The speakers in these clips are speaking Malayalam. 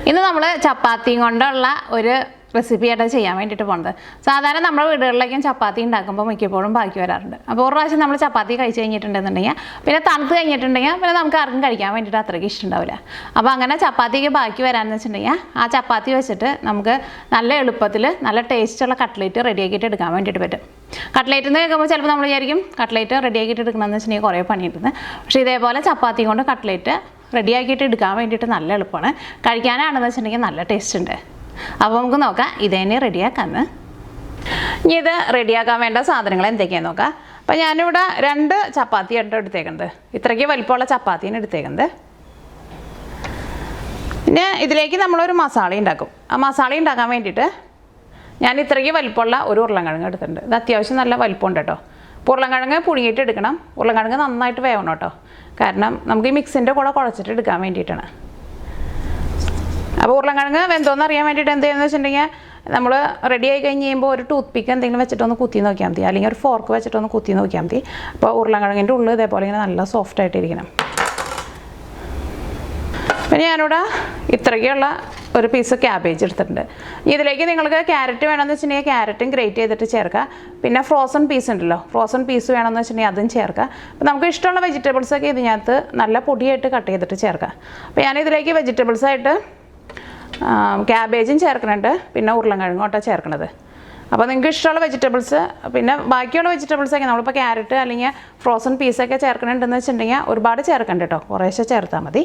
ഇന്ന് നമ്മൾ ചപ്പാത്തിയും കൊണ്ടുള്ള ഒരു റെസിപ്പി ആയിട്ട് ചെയ്യാൻ വേണ്ടിയിട്ട് പോകുന്നത്. സാധാരണ നമ്മുടെ വീടുകളിലേക്കും ചപ്പാത്തി ഉണ്ടാക്കുമ്പോൾ മിക്കപ്പോഴും ബാക്കി വരാറുണ്ട്. അപ്പോൾ ഒരു പ്രാവശ്യം നമ്മൾ ചപ്പാത്തി കഴിച്ച് കഴിഞ്ഞിട്ടുണ്ടെന്നുണ്ടെങ്കിൽ പിന്നെ തണുത്ത് കഴിഞ്ഞിട്ടുണ്ടെങ്കിൽ പിന്നെ നമുക്ക് ആർക്കും കഴിക്കാൻ വേണ്ടിയിട്ട് അത്രയ്ക്ക് ഇഷ്ടമുണ്ടാവില്ല. അപ്പോൾ അങ്ങനെ ചപ്പാത്തിക്ക് ബാക്കി വരാമെന്ന് വെച്ചിട്ടുണ്ടെങ്കിൽ ആ ചപ്പാത്തി വെച്ചിട്ട് നമുക്ക് നല്ല എളുപ്പത്തിൽ നല്ല ടേസ്റ്റുള്ള കട്ട്ലേറ്റ് റെഡിയാക്കിയിട്ട് എടുക്കാൻ വേണ്ടിയിട്ട് പറ്റും. കട്ട്ലേറ്റ് എന്ന് കേൾക്കുമ്പോൾ ചിലപ്പോൾ നമ്മൾ വിചാരിക്കും കട്ട്ലേറ്റ് റെഡിയാക്കിയിട്ട് എടുക്കണമെന്ന് വെച്ചിട്ടുണ്ടെങ്കിൽ കുറേ പണിയിട്ടുണ്ട്. പക്ഷേ ഇതേപോലെ ചപ്പാത്തി കൊണ്ട് കട്ട്ലേറ്റ് റെഡിയാക്കിയിട്ട് എടുക്കാൻ വേണ്ടിയിട്ട് നല്ല എളുപ്പമാണ്. കഴിക്കാനാണെന്ന് വെച്ചിട്ടുണ്ടെങ്കിൽ നല്ല ടേസ്റ്റ് ഉണ്ട്. അപ്പോൾ നമുക്ക് നോക്കാം ഇതേനെ റെഡിയാക്കാമെന്ന്. ഇനി ഇത് റെഡിയാക്കാൻ വേണ്ട സാധനങ്ങൾ എന്തൊക്കെയാണെന്ന് നോക്കാം. അപ്പോൾ ഞാനിവിടെ 2 ചപ്പാത്തിയാണ് എടുത്തേക്കുന്നത്. ഇത്രയ്ക്ക് വലിപ്പമുള്ള ചപ്പാത്തിയാണ് എടുത്തേക്കുന്നത്. പിന്നെ ഇതിലേക്ക് നമ്മളൊരു മസാല ഉണ്ടാക്കും. ആ മസാല ഉണ്ടാക്കാൻ വേണ്ടിയിട്ട് ഞാൻ ഇത്രയ്ക്ക് വലിപ്പമുള്ള ഒരു ഉരുളൻകിഴങ്ങ് എടുത്തിട്ടുണ്ട്. ഇത് അത്യാവശ്യം നല്ല വലിപ്പമുണ്ട് കേട്ടോ. അപ്പോൾ ഉരുളൻകിഴങ്ങ് പുഴുങ്ങിയിട്ട് എടുക്കണം. ഉരുളൻകിഴങ്ങ് നന്നായിട്ട് വേവണം കേട്ടോ. കാരണം നമുക്ക് ഈ മിക്സിൻ്റെ കൂടെ കുഴച്ചിട്ട് എടുക്കാൻ വേണ്ടിയിട്ടാണ്. അപ്പോൾ ഉരുളൻകിഴങ്ങ് വെന്തോന്ന് അറിയാൻ വേണ്ടിയിട്ട് എന്ത് ചെയ്യുന്നത് വെച്ചിട്ടുണ്ടെങ്കിൽ നമ്മൾ റെഡി ആയി കഴിഞ്ഞ് കഴിയുമ്പോൾ ഒരു ടൂത്ത് പിക്ക് എന്തെങ്കിലും വെച്ചിട്ടൊന്ന് കുത്തി നോക്കിയാൽ മതി, അല്ലെങ്കിൽ ഒരു ഫോർക്ക് വെച്ചിട്ടൊന്ന് കുത്തി നോക്കിയാൽ മതി. അപ്പോൾ ഉരുളൻകിഴങ്ങിൻ്റെ ഉള്ളിൽ ഇതേപോലെ ഇങ്ങനെ നല്ല സോഫ്റ്റ് ആയിട്ടിരിക്കണം. പിന്നെ ഞാനിവിടെ ഇത്രയ്ക്കുള്ള ഒരു പീസ് ക്യാബേജ് എടുത്തിട്ടുണ്ട്. ഇതിലേക്ക് നിങ്ങൾക്ക് ക്യാരറ്റ് വേണമെന്ന് വെച്ചിട്ടുണ്ടെങ്കിൽ ക്യാരറ്റും ഗ്രേറ്റ് ചെയ്തിട്ട് ചേർക്കുക. പിന്നെ ഫ്രോസൺ പീസ് ഉണ്ടല്ലോ, ഫ്രോസൺ പീസ് വേണമെന്ന് വെച്ചിട്ടുണ്ടെങ്കിൽ അതും ചേർക്കുക. അപ്പോൾ നമുക്ക് ഇഷ്ടമുള്ള വെജിറ്റബിൾസൊക്കെ ഇതിനകത്ത് നല്ല പൊടിയായിട്ട് കട്ട് ചെയ്തിട്ട് ചേർക്കുക. അപ്പോൾ ഞാനിതിലേക്ക് വെജിറ്റബിൾസായിട്ട് ക്യാബേജും ചേർക്കുന്നുണ്ട്, പിന്നെ ഉരുളൻകിഴങ്ങും കേട്ടോ ചേർക്കണത്. അപ്പോൾ നിങ്ങൾക്ക് ഇഷ്ടമുള്ള വെജിറ്റബിൾസ്, പിന്നെ ബാക്കിയുള്ള വെജിറ്റബിൾസൊക്കെ നമ്മളിപ്പോൾ ക്യാരറ്റ് അല്ലെങ്കിൽ ഫ്രോസൺ പീസൊക്കെ ചേർക്കണുണ്ടെന്ന് വെച്ചിട്ടുണ്ടെങ്കിൽ ഒരുപാട് ചേർക്കണ്ട കേട്ടോ, കുറേശ്ശെ ചേർത്താൽ മതി.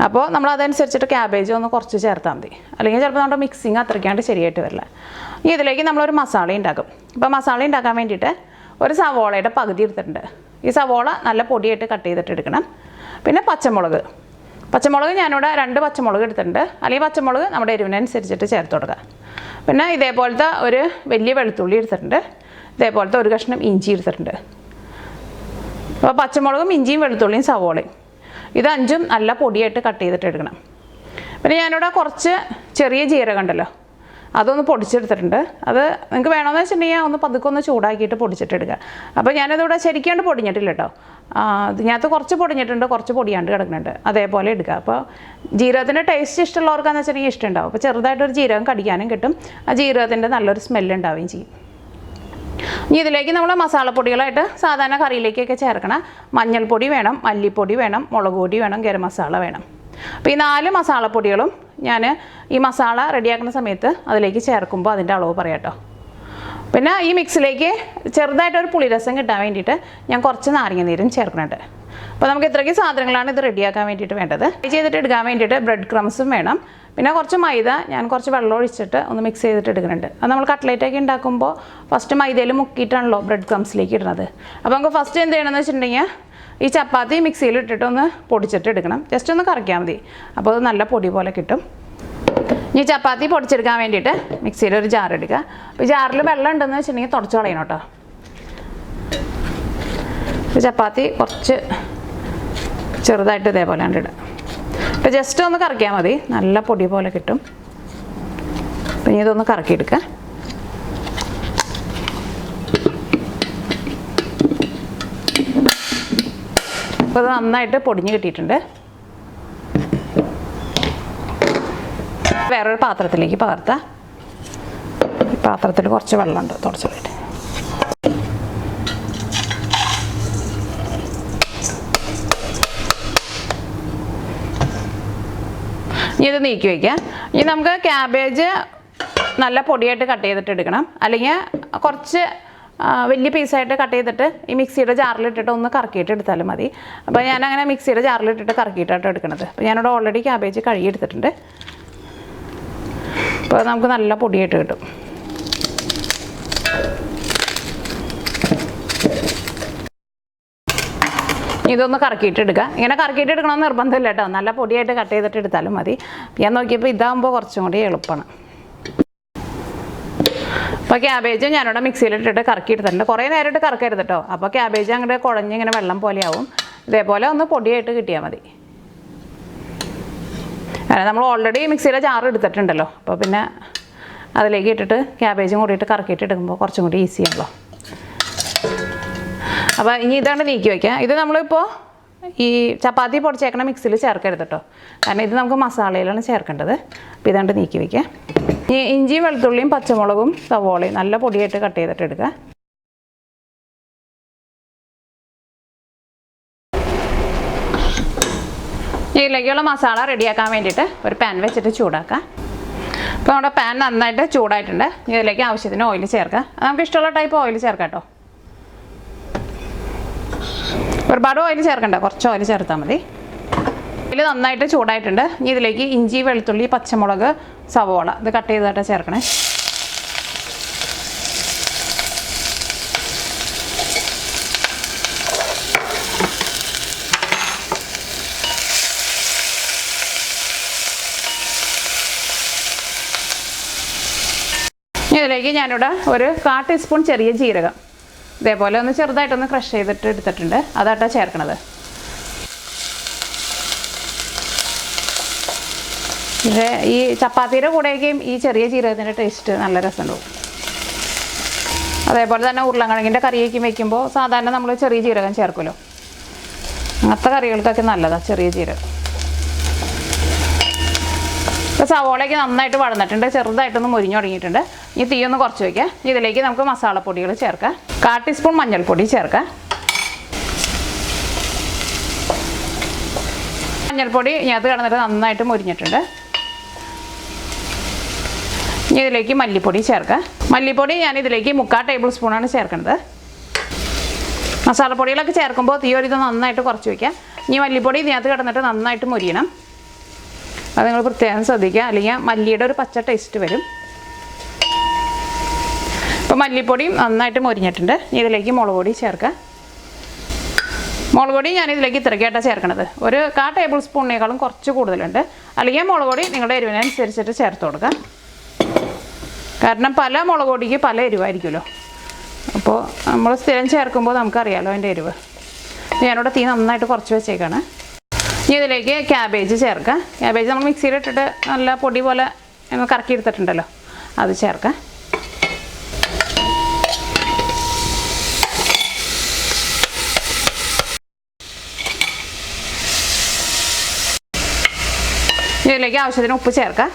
അപ്പോൾ നമ്മൾ അതനുസരിച്ചിട്ട് ക്യാബേജ് ഒന്ന് കുറച്ച് ചേർത്താൽ മതി, അല്ലെങ്കിൽ ചിലപ്പോൾ നമ്മുടെ മിക്സിങ് അത്രയ്ക്കാണ്ട് ശരിയായിട്ട് വരില്ല. ഇനി ഇതിലേക്ക് നമ്മളൊരു മസാല ഉണ്ടാക്കും. അപ്പോൾ മസാല ഉണ്ടാക്കാൻ വേണ്ടിയിട്ട് ഒരു സവോളയുടെ പകുതി എടുത്തിട്ടുണ്ട്. ഈ സവോള നല്ല പൊടിയായിട്ട് കട്ട് ചെയ്തിട്ട് എടുക്കണം. പിന്നെ പച്ചമുളക് ഞാനിവിടെ 2 പച്ചമുളക് എടുത്തിട്ടുണ്ട്, അല്ലെങ്കിൽ പച്ചമുളക് നമ്മുടെ എരിവിനനുസരിച്ചിട്ട് ചേർത്ത് കൊടുക്കുക. പിന്നെ ഇതേപോലത്തെ ഒരു വലിയ വെളുത്തുള്ളി എടുത്തിട്ടുണ്ട്. ഇതേപോലത്തെ ഒരു കഷ്ണം ഇഞ്ചി എടുത്തിട്ടുണ്ട്. അപ്പോൾ പച്ചമുളകും ഇഞ്ചിയും വെളുത്തുള്ളിയും സവോളയും ഇത് 5ഉം നല്ല പൊടിയായിട്ട് കട്ട് ചെയ്തിട്ട് എടുക്കണം. പിന്നെ ഞാനിവിടെ കുറച്ച് ചെറിയ ജീരകം ഉണ്ടല്ലോ, അതൊന്ന് പൊടിച്ചെടുത്തിട്ടുണ്ട്. അത് നിങ്ങൾക്ക് വേണമെന്ന് വെച്ചിട്ടുണ്ടെങ്കിൽ ഒന്ന് പതുക്കെ ഒന്ന് ചൂടാക്കിയിട്ട് പൊടിച്ചിട്ടെടുക്കുക. അപ്പോൾ ഞാനതിവിടെ ശരിക്കാണ്ട് പൊടിഞ്ഞിട്ടില്ല കേട്ടോ. ഇതിനകത്ത് കുറച്ച് പൊടിഞ്ഞിട്ടുണ്ട്, കുറച്ച് പൊടിയാണ്ട് കിടക്കുന്നുണ്ട്. അതേപോലെ എടുക്കുക. അപ്പോൾ ജീരകത്തിൻ്റെ ടേസ്റ്റ് ഇഷ്ടമുള്ളവർക്കാന്ന് വെച്ചിട്ടുണ്ടെങ്കിൽ ഇഷ്ടമുണ്ടാവും. അപ്പോൾ ചെറുതായിട്ടൊരു ജീരകം കടിക്കാനും കിട്ടും, ആ ജീരകത്തിൻ്റെ നല്ലൊരു സ്മെല്ല് ഉണ്ടാവുകയും ചെയ്യും. ഇനി ഇതിലേക്ക് നമ്മൾ മസാലപ്പൊടികളായിട്ട് സാധാരണ കറിയിലേക്കൊക്കെ ചേർക്കണം. മഞ്ഞൾപ്പൊടി വേണം, മല്ലിപ്പൊടി വേണം, മുളക് പൊടി വേണം, ഗരം മസാല വേണം. അപ്പോൾ ഈ 4 മസാലപ്പൊടികളും ഞാൻ ഈ മസാല റെഡിയാക്കുന്ന സമയത്ത് അതിലേക്ക് ചേർക്കുമ്പോൾ അതിൻ്റെ അളവ് പറയാം കേട്ടോ. പിന്നെ ഈ മിക്സിലേക്ക് ചെറുതായിട്ടൊരു പുളിരസം കിട്ടാൻ വേണ്ടിയിട്ട് ഞാൻ കുറച്ച് നാരങ്ങ നീരും ചേർക്കുന്നുണ്ട്. അപ്പോൾ നമുക്ക് ഇത്രയ്ക്ക് സാധനങ്ങളാണ് ഇത് റെഡിയാക്കാൻ വേണ്ടിയിട്ട് വേണ്ടത്. ഫ്രൈ ചെയ്തിട്ട് എടുക്കാൻ വേണ്ടിയിട്ട് ബ്രെഡ് ക്രംസും വേണം. പിന്നെ കുറച്ച് മൈദ ഞാൻ കുറച്ച് വെള്ളം ഒഴിച്ചിട്ട് ഒന്ന് മിക്സ് ചെയ്തിട്ട് എടുക്കുന്നുണ്ട്. അത് നമ്മൾ കട്ട്ലേറ്റൊക്കെ ഉണ്ടാക്കുമ്പോൾ ഫസ്റ്റ് മൈദയിൽ മുക്കിയിട്ടാണല്ലോ ബ്രെഡ് ക്രംസിലേക്ക് ഇടുന്നത്. അപ്പോൾ നമുക്ക് ഫസ്റ്റ് എന്ത് ചെയ്യണമെന്ന് വെച്ചിട്ടുണ്ടെങ്കിൽ ഈ ചപ്പാത്തി മിക്സിയിൽ ഇട്ടിട്ട് ഒന്ന് പൊടിച്ചിട്ട് എടുക്കണം. ജസ്റ്റ് ഒന്ന് കറക്കിയാൽ മതി, അപ്പോൾ അത് നല്ല പൊടി പോലെ കിട്ടും. ഇനി ചപ്പാത്തി പൊടിച്ചെടുക്കാൻ വേണ്ടിയിട്ട് മിക്സിയിൽ ഒരു ജാർ എടുക്കുക. അപ്പോൾ ജാറിൽ വെള്ളം ഉണ്ടെന്ന് വെച്ചിട്ടുണ്ടെങ്കിൽ തുടച്ച് കളയണം കേട്ടോ. ചപ്പാത്തി കുറച്ച് ചെറുതായിട്ട് ഇതേപോലെ ഇടുക. അപ്പോൾ ജസ്റ്റ് ഒന്ന് കറക്കിയാൽ മതി, നല്ല പൊടി പോലെ കിട്ടും. പിന്നെ ഇതൊന്ന് കറക്കിയെടുക്കുക. അപ്പോൾ അത് നന്നായിട്ട് പൊടിഞ്ഞ് കിട്ടിയിട്ടുണ്ട്. വേറൊരു പാത്രത്തിലേക്ക് പകർത്താം. ഈ പാത്രത്തിൽ കുറച്ച് വെള്ളമുണ്ട്, തുടച്ചിട്ട് ഇനി ഇത് നീക്കി വയ്ക്കാം. ഇനി നമുക്ക് ക്യാബേജ് നല്ല പൊടിയായിട്ട് കട്ട് ചെയ്തിട്ട് എടുക്കണം, അല്ലെങ്കിൽ കുറച്ച് വലിയ പീസായിട്ട് കട്ട് ചെയ്തിട്ട് ഈ മിക്സിയുടെ ജാറിലിട്ടിട്ട് ഒന്ന് കറക്കിയിട്ട് എടുത്താലും മതി. അപ്പോൾ ഞാനങ്ങനെ മിക്സിയുടെ ജാറിലിട്ടിട്ട് കറക്കിയിട്ടാണ് എടുക്കുന്നത്. അപ്പോൾ ഞാനിവിടെ ഓൾറെഡി ക്യാബേജ് കഴുകി എടുത്തിട്ടുണ്ട്. അപ്പോൾ നമുക്ക് നല്ല പൊടിയായിട്ട് കിട്ടും. ഇതൊന്ന് കറക്കിയിട്ട് എടുക്കുക. ഇങ്ങനെ കറക്കിയിട്ട് എടുക്കണമെന്ന് നിർബന്ധമില്ല കേട്ടോ, നല്ല പൊടിയായിട്ട് കട്ട് ചെയ്തിട്ട് എടുത്താലും മതി. ഞാൻ നോക്കിയപ്പോൾ ഇതാകുമ്പോൾ കുറച്ചും കൂടി എളുപ്പമാണ്. അപ്പോൾ ക്യാബേജ് ഞാനിവിടെ മിക്സിയിലിട്ടിട്ട് കറക്കി എടുത്തിട്ടുണ്ട്. കുറേ നേരമായിട്ട് കറക്കരുത് കേട്ടോ, അപ്പോൾ ക്യാബേജ് അങ്ങോട്ട് കുഴഞ്ഞ് ഇങ്ങനെ വെള്ളം പോലെയാവും. ഇതേപോലെ ഒന്ന് പൊടിയായിട്ട് കിട്ടിയാൽ മതി. നമ്മൾ ഓൾറെഡി മിക്സിയിലെ ജാർ എടുത്തിട്ടുണ്ടല്ലോ, അപ്പോൾ പിന്നെ അതിലേക്ക് ഇട്ടിട്ട് ക്യാബേജും കൂടിയിട്ട് കറക്കിയിട്ട് എടുക്കുമ്പോൾ കുറച്ചും കൂടി ഈസിയാണല്ലോ. അപ്പോൾ ഇനി ഇതാണ്ട് നീക്കി വയ്ക്കാം. ഇത് നമ്മളിപ്പോൾ ഈ ചപ്പാത്തി പൊടിച്ചേക്കണ മിക്സിയിൽ ചേർക്കരുത് കേട്ടോ, കാരണം ഇത് നമുക്ക് മസാലയിലാണ് ചേർക്കേണ്ടത്. അപ്പോൾ ഇതാണ്ട് നീക്കി വയ്ക്കുക. ഈ ഇഞ്ചിയും വെളുത്തുള്ളിയും പച്ചമുളകും സവോളയും നല്ല പൊടിയായിട്ട് കട്ട് ചെയ്തിട്ട് എടുക്കുക. ഇതിലേക്കുള്ള മസാല റെഡിയാക്കാൻ വേണ്ടിയിട്ട് ഒരു പാൻ വെച്ചിട്ട് ചൂടാക്കാം. അപ്പോൾ നമ്മുടെ പാൻ നന്നായിട്ട് ചൂടായിട്ടുണ്ട്. ഇതിലേക്ക് ആവശ്യത്തിന് ഓയിൽ ചേർക്കുക. നമുക്ക് ഇഷ്ടമുള്ള ടൈപ്പ് ഓയിൽ ചേർക്കാം കേട്ടോ. ഒരുപാട് ഓയിൽ ചേർക്കണ്ട, കുറച്ച് ഓയിൽ ചേർത്താൽ മതി. ഇതിൽ നന്നായിട്ട് ചൂടായിട്ടുണ്ട്. ഇനി ഇതിലേക്ക് ഇഞ്ചി വെളുത്തുള്ളി പച്ചമുളക് സവോള ഇത് കട്ട് ചെയ്തിട്ട് ചേർക്കണേ. ഇതിലേക്ക് ഞാനിവിടെ ഒരു 1/4 ടീസ്പൂൺ ചെറിയ ജീരകം ഇതേപോലെ ഒന്ന് ചെറുതായിട്ടൊന്ന് ക്രഷ് ചെയ്തിട്ട് എടുത്തിട്ടുണ്ട്, അതാട്ടാ ചേർക്കണത്. ഇത് ഈ ചപ്പാത്തിയുടെ കൂടെയൊക്കെയും ഈ ചെറിയ ജീരകത്തിൻ്റെ ടേസ്റ്റ് നല്ല രസമുണ്ടാവും. അതേപോലെ തന്നെ ഉരുളക്കിഴങ്ങിൻ്റെ കറിയൊക്കെ വയ്ക്കുമ്പോൾ സാധാരണ നമ്മൾ ചെറിയ ജീരകം ചേർക്കുമല്ലോ, അങ്ങനത്തെ കറികൾക്കൊക്കെ നല്ലതാണ് ചെറിയ ജീരകം. ഇപ്പോൾ സവോളയ്ക്ക് നന്നായിട്ട് വഴന്നിട്ടുണ്ട്, ചെറുതായിട്ടൊന്ന് മുരിഞ്ഞു തുടങ്ങിയിട്ടുണ്ട്. ഈ തീയൊന്ന് കുറച്ച് വയ്ക്കുക. ഇതിലേക്ക് നമുക്ക് മസാലപ്പൊടികൾ ചേർക്കാം. 1/4 ടീസ്പൂൺ മഞ്ഞൾപ്പൊടി ചേർക്കാം. മഞ്ഞൾപ്പൊടി ഇതിനകത്ത് കിടന്നിട്ട് നന്നായിട്ട് മുരിഞ്ഞിട്ടുണ്ട്. ഇനി ഇതിലേക്ക് മല്ലിപ്പൊടി ചേർക്കാം. മല്ലിപ്പൊടി ഞാനിതിലേക്ക് 3/4 ടേബിൾ സ്പൂണാണ് ചേർക്കുന്നത്. മസാലപ്പൊടികളൊക്കെ ചേർക്കുമ്പോൾ തീ ഒരു ഇത് നന്നായിട്ട് കുറച്ച് വയ്ക്കുക. ഇനി മല്ലിപ്പൊടി ഇതിനകത്ത് കിടന്നിട്ട് നന്നായിട്ട് മുരിയണം, അത് നിങ്ങൾ പ്രത്യേകം ശ്രദ്ധിക്കുക, അല്ലെങ്കിൽ മല്ലിയുടെ ഒരു പച്ച ടേസ്റ്റ് വരും. ഇപ്പോൾ മല്ലിപ്പൊടിയും നന്നായിട്ട് മൊരിഞ്ഞിട്ടുണ്ട്. ഇതിലേക്ക് മുളക് പൊടി ചേർക്കുക. മുളക് പൊടി ഞാനിതിലേക്ക് ഇത്രയ്ക്കായിട്ടാണ് ചേർക്കണത്. ഒരു 1/4 ടേബിൾ സ്പൂണിനേക്കാളും കുറച്ച് കൂടുതലുണ്ട്. അല്ലെങ്കിൽ മുളക് പൊടി നിങ്ങളുടെ എരിവിനനുസരിച്ചിട്ട് ചേർത്ത് കൊടുക്കുക. കാരണം പല മുളക് പൊടിക്ക് പല എരിവായിരിക്കുമല്ലോ, അപ്പോൾ നമ്മൾ സ്ഥിരം ചേർക്കുമ്പോൾ നമുക്കറിയാമല്ലോ അതിൻ്റെ എരിവ്. ഞാനിവിടെ തീ നന്നായിട്ട് കുറച്ച് വെച്ചേക്കാണ്. ഇനി ഇതിലേക്ക് ക്യാബേജ് ചേർക്കാം. ക്യാബേജ് നമ്മൾ മിക്സിയിലിട്ടിട്ട് നല്ല പൊടി പോലെ കറക്കി എടുത്തിട്ടുണ്ടല്ലോ, അത് ചേർക്കാം. ഇതിലേക്ക് ആവശ്യത്തിന് ഉപ്പ് ചേർക്കാം.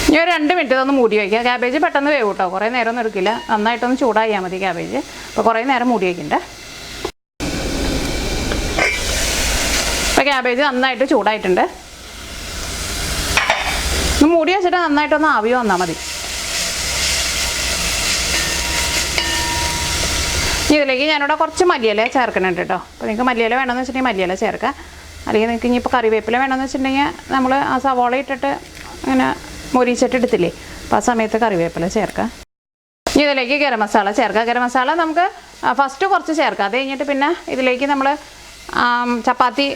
ഇനി ഒരു 2 മിനിറ്റ് ഒന്ന് മൂടി വയ്ക്കുക. ക്യാബേജ് പെട്ടെന്ന് വേവും കേട്ടോ, കുറേ നേരമൊന്നും എടുക്കില്ല. നന്നായിട്ടൊന്ന് ചൂടായാൽ മതി ക്യാബേജ്. അപ്പോൾ കുറേ നേരം മൂടി വയ്ക്കണ്ട. ഇപ്പോൾ ക്യാബേജ് നന്നായിട്ട് ചൂടായിട്ടുണ്ട്. മൂടി വെച്ചിട്ട് നന്നായിട്ടൊന്ന് ആവി വന്നാൽ മതി. ഇതിലേക്ക് ഞാനിവിടെ കുറച്ച് മല്ലിയില ചേർക്കുന്നുണ്ട് കേട്ടോ. അപ്പോൾ നിങ്ങൾക്ക് മല്ലിയില വേണമെന്ന് വെച്ചിട്ടുണ്ടെങ്കിൽ മല്ലിയില ചേർക്കാം. അല്ലെങ്കിൽ നിങ്ങൾക്ക് ഇനിയിപ്പോൾ കറിവേപ്പില വേണമെന്ന് വെച്ചിട്ടുണ്ടെങ്കിൽ നമ്മൾ ആ സവോള ഇട്ടിട്ട് അങ്ങനെ മൊരിച്ചിട്ട് എടുത്തില്ലേ, അപ്പോൾ ആ സമയത്ത് കറിവേപ്പില ചേർക്കാം. ഇനി ഇതിലേക്ക് ഗരം മസാല ചേർക്കാം. ഗരം മസാല നമുക്ക് ഫസ്റ്റ് കുറച്ച് ചേർക്കാം. അത് കഴിഞ്ഞിട്ട് പിന്നെ ഇതിലേക്ക് നമ്മൾ ചപ്പാത്തി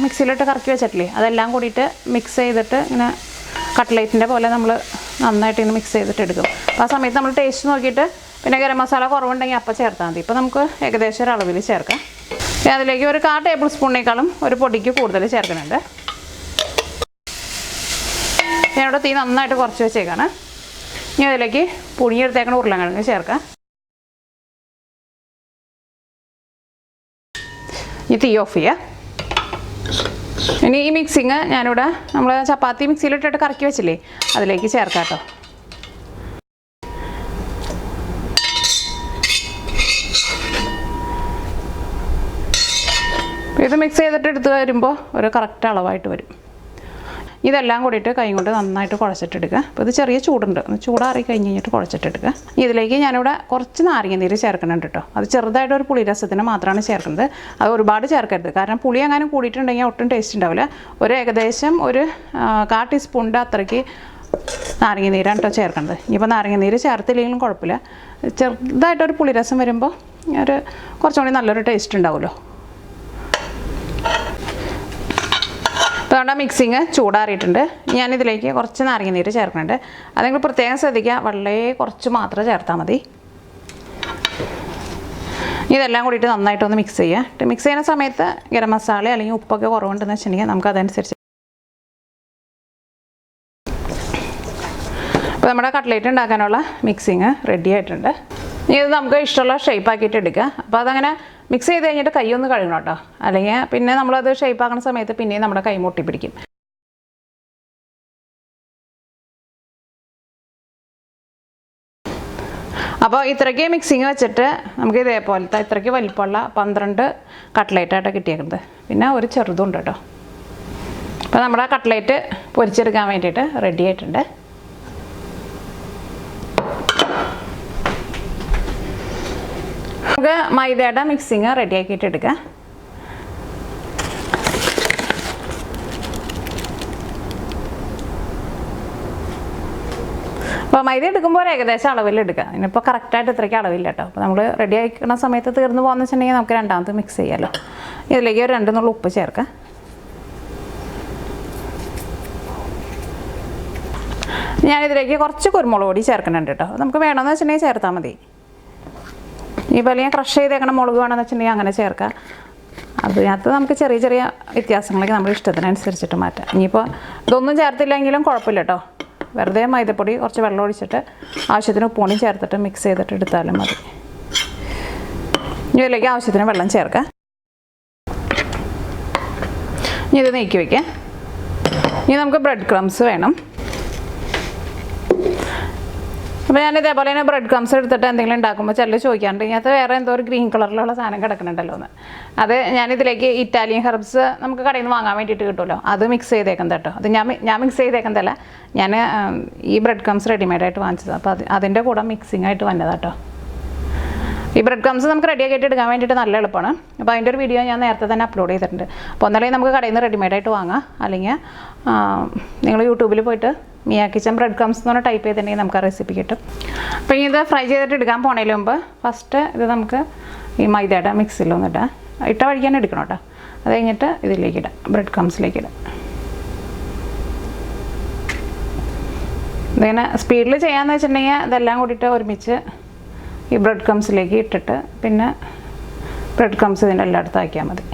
മിക്സിയിലിട്ട് കറക്കി വെച്ചിട്ടില്ലേ, അതെല്ലാം കൂടിയിട്ട് മിക്സ് ചെയ്തിട്ട് ഇങ്ങനെ കട്ട്ലേറ്റിൻ്റെ പോലെ നമ്മൾ നന്നായിട്ട് ഇങ്ങനെ മിക്സ് ചെയ്തിട്ട് എടുക്കും. അപ്പോൾ ആ സമയത്ത് നമ്മൾ ടേസ്റ്റ് നോക്കിയിട്ട് പിന്നെ ഗരം മസാല കുറവുണ്ടെങ്കിൽ അപ്പം ചേർത്താൽ മതി. ഇപ്പോൾ നമുക്ക് ഏകദേശം ഒരു അളവിൽ ചേർക്കാം. അതിലേക്ക് ഒരു 1/4 ടേബിൾ സ്പൂണിനേക്കാളും ഒരു പൊടിക്ക് കൂടുതൽ ചേർക്കുന്നുണ്ട്. ഞാനിവിടെ തീ നന്നായിട്ട് കുറച്ച് വെച്ചേക്കാണ്. ഇനി അതിലേക്ക് പുഴിഞ്ഞെടുത്തേക്കണ ഉരുളക്കിഴങ്ങ് ചേർക്കാം. ഈ തീ ഓഫ് ചെയ്യുക. ഇനി ഈ മിക്സിങ് ഞാനിവിടെ നമ്മൾ ചപ്പാത്തി മിക്സിയിലിട്ടിട്ട് കറക്കി വെച്ചില്ലേ, അതിലേക്ക് ചേർക്കാം കേട്ടോ. ഇത് മിക്സ് ചെയ്തിട്ട് എടുത്ത് വരുമ്പോൾ ഒരു കറക്റ്റ് അളവായിട്ട് വരും. ഇതെല്ലാം കൂടിയിട്ട് കൈ കൊണ്ട് നന്നായിട്ട് കുഴച്ചിട്ടെടുക്കുക. അപ്പോൾ ഇത് ചെറിയ ചൂടുണ്ട്, ചൂടാറി കഴിഞ്ഞ് കഴിഞ്ഞിട്ട് കുഴച്ചിട്ടെടുക്കുക. ഇതിലേക്ക് ഞാനിവിടെ കുറച്ച് നാരങ്ങ നീര് ചേർക്കുന്നുണ്ട് കേട്ടോ. അത് ചെറുതായിട്ട് ഒരു പുളി രസത്തിന് മാത്രമാണ് ചേർക്കുന്നത്. അത് ഒരുപാട് ചേർക്കരുത്, കാരണം പുളി എങ്ങാനും കൂടിയിട്ടുണ്ടെങ്കിൽ ഒട്ടും ടേസ്റ്റ് ഉണ്ടാവില്ല. ഏകദേശം ഒരു 1/4 ടീസ്പൂണിൻ്റെ അത്രയ്ക്ക് നാരങ്ങ നീരാണ് കേട്ടോ ചേർക്കുന്നത്. ഇനിയിപ്പോൾ നാരങ്ങ നീര് ചേർത്തില്ലെങ്കിലും കുഴപ്പമില്ല. ചെറുതായിട്ടൊരു പുളി രസം വരുമ്പോൾ ഒരു കുറച്ചും കൂടി നല്ലൊരു ടേസ്റ്റ് ഉണ്ടാവുമല്ലോ. അതുകൊണ്ട് മിക്സിങ് ചൂടാറിയിട്ടുണ്ട്. ഞാനിതിലേക്ക് കുറച്ച് നാരങ്ങ നീര് ചേർക്കുന്നുണ്ട്. അത് നിങ്ങൾ പ്രത്യേകം ശ്രദ്ധിക്കുക, വളരെ കുറച്ച് മാത്രം ചേർത്താൽ മതി. ഇതെല്ലാം കൂടിയിട്ട് നന്നായിട്ടൊന്ന് മിക്സ് ചെയ്യുക. മിക്സ് ചെയ്യുന്ന സമയത്ത് ഗരം മസാല അല്ലെങ്കിൽ ഉപ്പൊക്കെ കുറവുണ്ടെന്ന് വെച്ചിട്ടുണ്ടെങ്കിൽ നമുക്ക് അതനുസരിച്ച്. അപ്പോൾ നമ്മുടെ കട്ട്ലേറ്റ് ഉണ്ടാക്കാനുള്ള മിക്സിങ് റെഡി ആയിട്ടുണ്ട്. ഇത് നമുക്ക് ഇഷ്ടമുള്ള ഷേപ്പ് ആക്കിയിട്ട് എടുക്കുക. അപ്പോൾ അതങ്ങനെ മിക്സ് ചെയ്ത് കഴിഞ്ഞിട്ട് കൈ ഒന്ന് കഴുകണം കേട്ടോ, അല്ലെങ്കിൽ പിന്നെ നമ്മളത് ഷേപ്പ് ആക്കുന്ന സമയത്ത് പിന്നെയും നമ്മുടെ കൈ മുട്ടി പിടിക്കും. അപ്പോൾ ഇത്രയ്ക്ക് മിക്സിങ് വെച്ചിട്ട് നമുക്ക് ഇതേപോലത്തെ ഇത്രയ്ക്ക് വലിപ്പമുള്ള 12 കട്ട്ലേറ്റായിട്ട് കിട്ടിയേക്കുന്നത്. പിന്നെ ഒരു ചെറുതുണ്ട് കേട്ടോ. അപ്പോൾ നമ്മുടെ കട്ട്ലേറ്റ് പൊരിച്ചെടുക്കാൻ വേണ്ടിയിട്ട് റെഡി ആയിട്ടുണ്ട്. നമുക്ക് മൈദയുടെ മിക്സിങ് റെഡി ആക്കിയിട്ട് എടുക്കാം. അപ്പോൾ മൈദ എടുക്കുമ്പോൾ ഏകദേശം അളവിൽ എടുക്കുക. ഇതിനിപ്പോൾ കറക്റ്റായിട്ട് ഇത്രയ്ക്ക് അളവില്ല കേട്ടോ. അപ്പോൾ നമ്മൾ റെഡി ആക്കുന്ന സമയത്ത് തീർന്നു പോകുന്ന വെച്ചിട്ടുണ്ടെങ്കിൽ നമുക്ക് രണ്ടാമത് മിക്സ് ചെയ്യാമല്ലോ. ഇതിലേക്ക് ഒരു 2 നുള്ളു ഉപ്പ് ചേർക്കാം. ഞാനിതിലേക്ക് കുറച്ച് കുരുമുളക് പൊടി ചേർക്കുന്നുണ്ട് കേട്ടോ. നമുക്ക് വേണമെന്ന് വെച്ചിട്ടുണ്ടെങ്കിൽ ചേർത്താൽ മതി. ഇപ്പോൾ അല്ലെങ്കിൽ ക്രഷ് ചെയ്തേക്കണ മുളക് വേണമെന്ന് വെച്ചിട്ടുണ്ടെങ്കിൽ അങ്ങനെ ചേർക്കാം. അതിനകത്ത് നമുക്ക് ചെറിയ ചെറിയ വ്യത്യാസങ്ങളൊക്കെ നമ്മുടെ ഇഷ്ടത്തിനനുസരിച്ചിട്ട് മാറ്റാം. ഇനിയിപ്പോൾ ഇതൊന്നും ചേർത്തില്ലെങ്കിലും കുഴപ്പമില്ല കേട്ടോ. വെറുതെ മൈദപ്പൊടി കുറച്ച് വെള്ളം ഒഴിച്ചിട്ട് ആവശ്യത്തിന് ഉപ്പുപൊടിയും ചേർത്തിട്ട് മിക്സ് ചെയ്തിട്ട് എടുത്താലും മതി. ഇനി ഇതിലേക്ക് ആവശ്യത്തിന് വെള്ളം ചേർക്കാം. ഇനി ഇത് നീക്കി വയ്ക്കാം. ഇനി നമുക്ക് ബ്രെഡ് ക്രംസ് വേണം. അപ്പോൾ ഞാൻ ഇതേപോലെ തന്നെ ബ്രെഡ് ക്രംസ് എടുത്തിട്ട് എന്തെങ്കിലും ഉണ്ടാക്കുമ്പോൾ ചിലർ ചോദിക്കാറുണ്ട് ഇതിനകത്ത് വേറെ എന്തോ ഒരു ഗ്രീൻ കളറിലുള്ള സാധനം കിടക്കുന്നുണ്ടല്ലോ എന്ന്. അത് ഞാനിതിലേക്ക് ഇറ്റാലിയൻ ഹെർബ്സ് നമുക്ക് കടയിൽ നിന്ന് വാങ്ങാൻ വേണ്ടിയിട്ട് കിട്ടുമല്ലോ, അത് മിക്സ് ചെയ്തേക്കുന്നത് കേട്ടോ. അത് ഞാൻ മിക്സ് ചെയ്തേക്കുന്നതല്ല, ഞാൻ ഈ ബ്രെഡ് ക്രംസ് റെഡിമെയ്ഡായിട്ട് വാങ്ങിച്ചത്. അപ്പോൾ അതിൻ്റെ കൂടെ മിക്സിംഗ് ആയിട്ട് വന്നതാണ് കേട്ടോ. ഈ ബ്രെഡ് ക്രംസ് നമുക്ക് റെഡിയാക്കിയിട്ട് എടുക്കാൻ വേണ്ടിയിട്ട് നല്ല എളുപ്പമാണ്. അപ്പോൾ അതിൻ്റെ ഒരു വീഡിയോ ഞാൻ നേരത്തെ തന്നെ അപ്ലോഡ് ചെയ്തിട്ടുണ്ട്. അപ്പോൾ ഒന്നല്ലെങ്കിൽ നമുക്ക് കടയിൽ നിന്ന് റെഡിമെയ്ഡായിട്ട് വാങ്ങാം, അല്ലെങ്കിൽ നിങ്ങൾ യൂട്യൂബിൽ പോയിട്ട് മിയ കിച്ചൻ ബ്രെഡ് ക്രംസ് എന്ന് പറഞ്ഞാൽ ടൈപ്പ് ചെയ്തിട്ടുണ്ടെങ്കിൽ നമുക്ക് ആ റെസിപ്പി കിട്ടും. അപ്പോൾ ഇനി ഇത് ഫ്രൈ ചെയ്തിട്ട് എടുക്കാൻ പോണതിന് മുമ്പ് ഫസ്റ്റ് ഇത് നമുക്ക് ഈ മൈദയുടെ മിക്സിലൊന്നിടാം. ഇട്ട വഴിക്കാൻ എടുക്കണം കേട്ടോ. അത് കഴിഞ്ഞിട്ട് ഇതിലേക്ക് ഇടാം, ബ്രെഡ് ക്രംസിലേക്ക് ഇടാം. ഇതിങ്ങനെ സ്പീഡിൽ ചെയ്യാമെന്ന് വെച്ചിട്ടുണ്ടെങ്കിൽ ഇതെല്ലാം കൂടിയിട്ട് ഒരുമിച്ച് ഈ ബ്രെഡ് ക്രംസിലേക്ക് ഇട്ടിട്ട് പിന്നെ ബ്രെഡ് ക്രംസ് ഇതിൻ്റെ എല്ലായിടത്തും ആക്കിയാൽ മതി.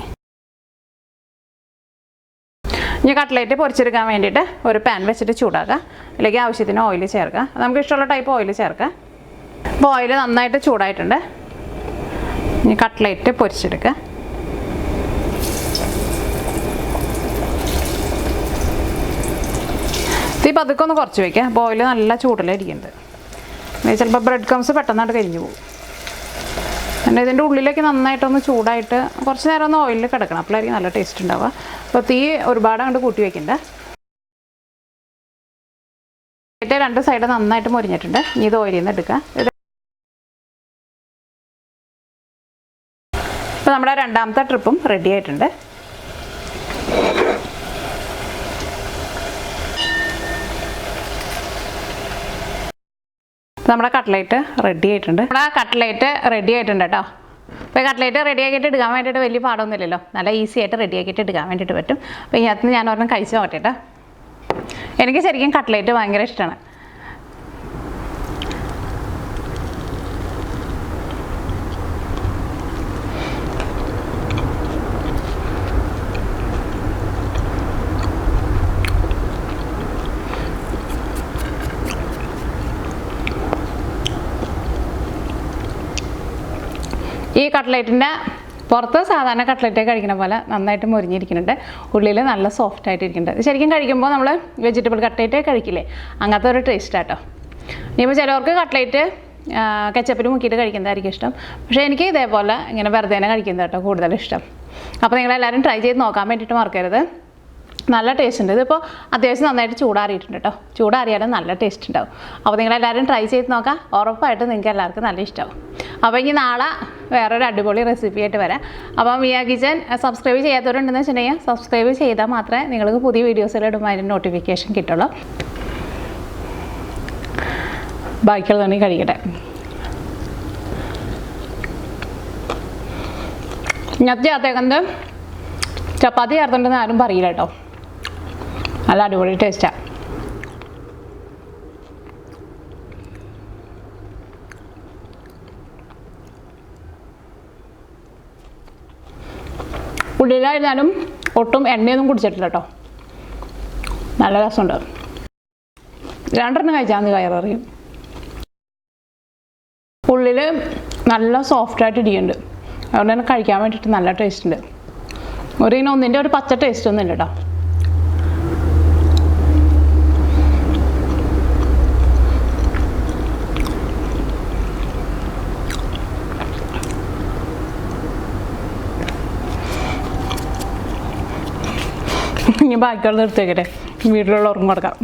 ഇനി കട്ട്ലേറ്റ് പൊരിച്ചെടുക്കാൻ വേണ്ടിയിട്ട് ഒരു പാൻ വെച്ചിട്ട് ചൂടാക്കുക. അതിലേക്ക് ആവശ്യത്തിന് ഓയിൽ ചേർക്കുക. നമുക്ക് ഇഷ്ടമുള്ള ടൈപ്പ് ഓയിൽ ചേർക്കുക. അപ്പോൾ ഓയിൽ നന്നായിട്ട് ചൂടായിട്ടുണ്ട്. ഇനി കട്ട്ലേറ്റ് പൊരിച്ചെടുക്കുക. തീ പതുക്കെ ഒന്ന് കുറച്ച് വയ്ക്കുക. അപ്പോൾ ഓയിൽ നല്ല ചൂടിലിരിക്കുന്നത്. ചിലപ്പോൾ ബ്രെഡ് ക്രംസ് പെട്ടെന്നായിട്ട് കരിഞ്ഞു പോകും. പിന്നെ ഇതിൻ്റെ ഉള്ളിലേക്ക് നന്നായിട്ടൊന്ന് ചൂടായിട്ട് കുറച്ച് നേരം ഒന്ന് ഓയിലിൽ കിടക്കണം. അപ്പോഴായിരിക്കും നല്ല ടേസ്റ്റ് ഉണ്ടാവുക. അപ്പോൾ തീ ഒരുപാട് അങ്ങോട്ട് കൂട്ടി വയ്ക്കണ്ട. രണ്ട് സൈഡ് നന്നായിട്ട് മൊരിഞ്ഞിട്ടുണ്ട്. ഇനി ഇത് ഓയിലിൽ നിന്ന് എടുക്കുക. ഇപ്പോൾ നമ്മുടെ രണ്ടാമത്തെ ട്രിപ്പും റെഡി ആയിട്ടുണ്ട്. നമ്മുടെ കട്ട്ലേറ്റ് റെഡി ആയിട്ടുണ്ട്. നമ്മുടെ കട്ട്ലേറ്റ് റെഡി ആയിട്ടുണ്ട് കേട്ടോ. അപ്പോൾ കട്ട്ലേറ്റ് റെഡി ആക്കിയിട്ട് എടുക്കാൻ വേണ്ടിയിട്ട് വലിയ പാടൊന്നുമില്ലല്ലോ, നല്ല ഈസി ആയിട്ട് റെഡി ആക്കിയിട്ട് എടുക്കാൻ വേണ്ടിയിട്ട് പറ്റും. അപ്പോൾ ഇതിനകത്ത് ഞാൻ ഒരെണ്ണം കഴിച്ച് നോക്കട്ടെ. എനിക്ക് ശരിക്കും കട്ട്ലേറ്റ് ഭയങ്കര ഇഷ്ടമാണ്. ഈ കട്ട്ലേറ്റിൻ്റെ പുറത്ത് സാധാരണ കട്ട്ലേറ്റ് കഴിക്കുന്ന പോലെ നന്നായിട്ട് മുരിഞ്ഞിരിക്കുന്നുണ്ട്, ഉള്ളിൽ നല്ല സോഫ്റ്റ് ആയിട്ട് ഇരിക്കുന്നുണ്ട്. ശരിക്കും കഴിക്കുമ്പോൾ നമ്മൾ വെജിറ്റബിൾ കട്ട്ലേറ്റ് കഴിക്കില്ലേ, അങ്ങനത്തെ ഒരു ടേസ്റ്റ് ആട്ടോ. ഇനിയിപ്പോൾ ചിലവർക്ക് കട്ട്ലേറ്റ് കെച്ചപ്പിൽ മുക്കിയിട്ട് കഴിക്കുന്നതായിരിക്കും ഇഷ്ടം. പക്ഷേ എനിക്ക് ഇതേപോലെ ഇങ്ങനെ വെറുതെ തന്നെ കഴിക്കുന്നത് കേട്ടോ കൂടുതൽ ഇഷ്ടം. അപ്പോൾ നിങ്ങളെല്ലാവരും ട്രൈ ചെയ്ത് നോക്കാൻ വേണ്ടിയിട്ട് മറക്കരുത്. നല്ല ടേസ്റ്റ് ഉണ്ട്. ഇതിപ്പോൾ അത്യാവശ്യം നന്നായിട്ട് ചൂടാറിയിട്ടുണ്ട് കേട്ടോ. ചൂടാറിയാലും നല്ല ടേസ്റ്റ് ഉണ്ടാവും. അപ്പോൾ നിങ്ങളെല്ലാവരും ട്രൈ ചെയ്ത് നോക്കാം. ഉറപ്പായിട്ട് നിങ്ങൾക്ക് എല്ലാവർക്കും നല്ല ഇഷ്ടമാവും. അപ്പോൾ ഇനി നാളെ വേറൊരു അടിപൊളി റെസിപ്പി ആയിട്ട് വരാം. അപ്പോൾ മിയ കിച്ചൻ സബ്സ്ക്രൈബ് ചെയ്യാത്തവരുണ്ടെന്ന് വെച്ചിട്ടുണ്ടെങ്കിൽ സബ്സ്ക്രൈബ് ചെയ്താൽ മാത്രമേ നിങ്ങൾക്ക് പുതിയ വീഡിയോസിലിടുമ്പോൾ അതിൻ്റെ നോട്ടിഫിക്കേഷൻ കിട്ടുള്ളൂ. ബാക്കിയുള്ള തന്നെ കഴിക്കട്ടെ. ഇന്നത്തെ ചേർത്തേക്കുന്നത് ചപ്പാത്തി ചേർത്തിട്ടുണ്ടെന്ന് ആരും പറയില്ല കേട്ടോ. നല്ല അടിപൊളി ടേസ്റ്റാണ്. ഉള്ളിലായിരുന്നാലും ഒട്ടും എണ്ണയൊന്നും കുടിച്ചിട്ടില്ല കേട്ടോ. നല്ല രസമുണ്ട്. രണ്ടെണ്ണം കഴിച്ചാൽ മതി, കയറിയും. ഉള്ളിൽ നല്ല സോഫ്റ്റായിട്ട് ഇരിക്കുന്നുണ്ട്. അതുകൊണ്ട് തന്നെ കഴിക്കാൻ വേണ്ടിയിട്ട് നല്ല ടേസ്റ്റ് ഉണ്ട്. ഒന്നിൻ്റെ ഒരു പച്ച ടേസ്റ്റ് ഒന്നും ഇല്ല കേട്ടോ. ഇനി ബാക്കിയുള്ളത് എടുത്തേക്കട്ടെ, വീട്ടിലുള്ളവർക്കും കൊടുക്കാം.